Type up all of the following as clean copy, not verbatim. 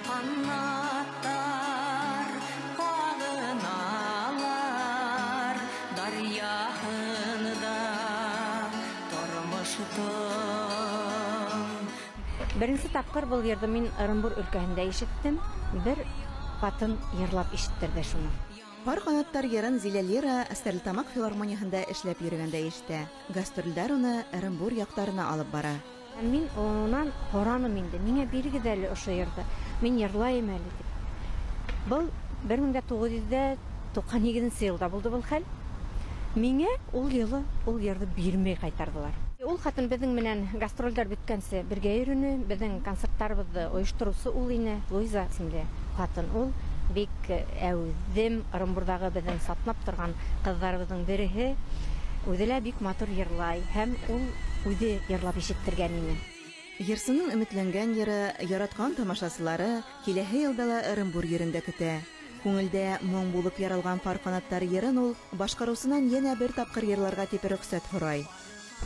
kanatlar ağınalar daryaһында тормыштың. Беренче тапкыр был йырды мин Ырымбур өлкәһендә ишеттем. Бер хатын йырлап ишеттерде шуны. Пар канаттар йырын Зилә-Лира Стәрлетамак филармонияһында эшләп йөргәндә ишетә. Гастрольләр уны Ырымбур яктарына алып бара. Мин онан хораным инде. Миңа бирегез әле ошо йырды. Мин йырлайм әле дип. Был 1997 елда булды был хәл. Миңа ул йырды бирмәй кайтардылар. Ул хатын безнең менән гастрольләр биткәнсе бергә йөрүне, безнең концертларыбызды оештырусы ул ине, Луиза исемле хатын. Ул бик әүзем Ырымбурдагы безнең сатнап торган кызларыбызның береһе. Үзе бик матур йырлай һәм ул үзе йырлап ишеттергән мине. Йырсының өметләнгән йыры, яраткан тамашасылары киләһе елда ла Ырымбур йөрендә көтә. Күңелдә моң булып яралган пар канаттар йырын ул башкарусыннан янә бер тапкыр йырларга дип рөхсәт һорай.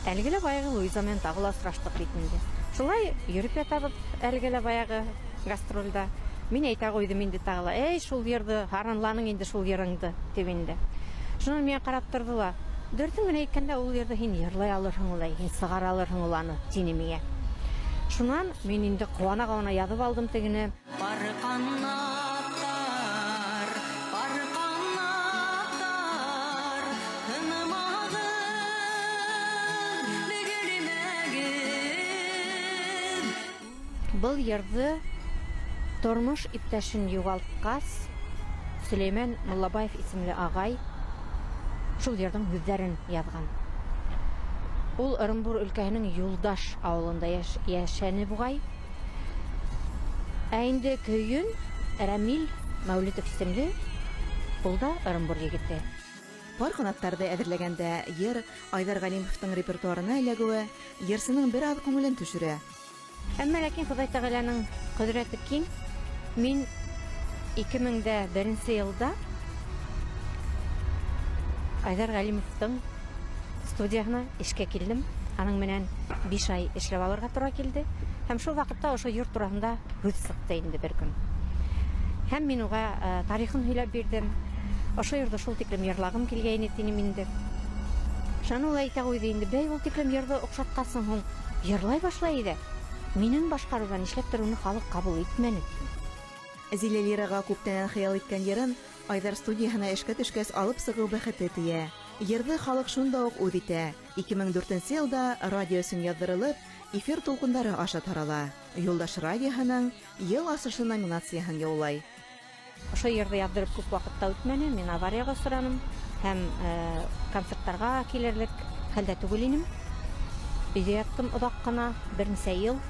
Әлгеле баягы Луиза менән тагыла сораштык бит инде. Шулай йөреп ятабыз әлгеле баягы гастрольдә. Мин әйтә куйдым инде тагыла, "Эй, шул йырды, харанланың инде шул йырыңды" дип инде. Шуны миңа карап тордылар. Дөртен генә әйткәндә ул йырды һин йырлай алырһың улай, һин сыгара алырһың ул аны дине миңа. Шуннан мин инде куана-куана язып алдым тегене. Пар канаттар тынмагы бөгелмәгез. Был йырды тормыш иптәшен югалткас Сөләйман Муллабаев исемле агай шул йырдың сүзләрен язган. Ул Ырымбур өлкәһенең Юлдаш авылында яшәне бугай. Ә инде көйен Рамил Мәүлитов исемле ул да Ырымбур егете. Пар канаттарды әзерләгәндә йыр Айдар Галимовтың репертуарына эләгүе йырсының бер аҙ күңелен төшерә. Әмма ләкин Ходай Тәгаләнең кодрәте киң. Мин 2001 елда Айдар Галимовтың студияһына эшкә килдем. Аның менән 5 ай эшләп алырга туры килде. Һәм шул вакытта ошо йорт турында һүз сыкты инде бер көн. Һәм мин уга тарихын һөйләп бирдем. Ошо йырды шул тиклем йырлагым килгәйне тинем инде. Шуны ул әйтә куйды инде, "Бәй, ул тиклем йырды оҡшаткансың һуң, йырлай башлай иде. Минең башҡарыуҙан нишләп торуны халыҡ ҡабул итмәне." Зилә-Лираға күптән хыял иткән йырын Айдар студияһына эшкә төшкәс алып сығыу бәхете тейә. Йырды халык шунда ук үҙ итә. 2004 елда радио өсөн яҙҙырылып, эфир тулҡындары аша тарала. Юлдаш радиоһының йыл асышы номинацияһын яулай. Ошо йырды яҙҙырып күп ваҡытта үтмәне, мин аварияға осраным һәм концерттарға килерлек хәлдә түгел инем. Өйҙә яттым оҙаҡ ҡына, бер нисә йыл.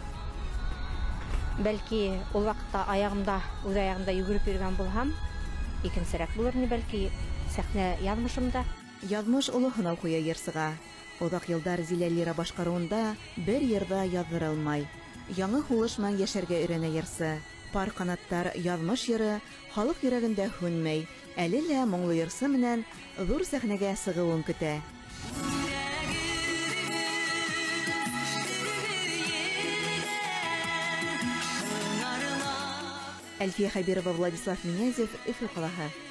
Бәлки ул ваҡытта үҙ аяғымда йүгереп йөрөгән булһам, икенсерәк булыр ине бәлки сәхнә яҙмышымда. Яҙмыш оло һынау ҡуя йырсыға. Оҙаҡ йылдар Зилә-Лира башҡарыуында бер йырҙа яҙҙырылмай. Яңы һулыш менән йәшәргә өйрәнә йырсы. Пар канаттар яҙмыш йыры халыҡ йөрәгендә һүнмәй. Әле лә моңло йырсы менән ҙур сәхнәгә сығыуын көтә. Әлфиә Хәбирова, Владислав Минязев, Өфө ҡалаһы.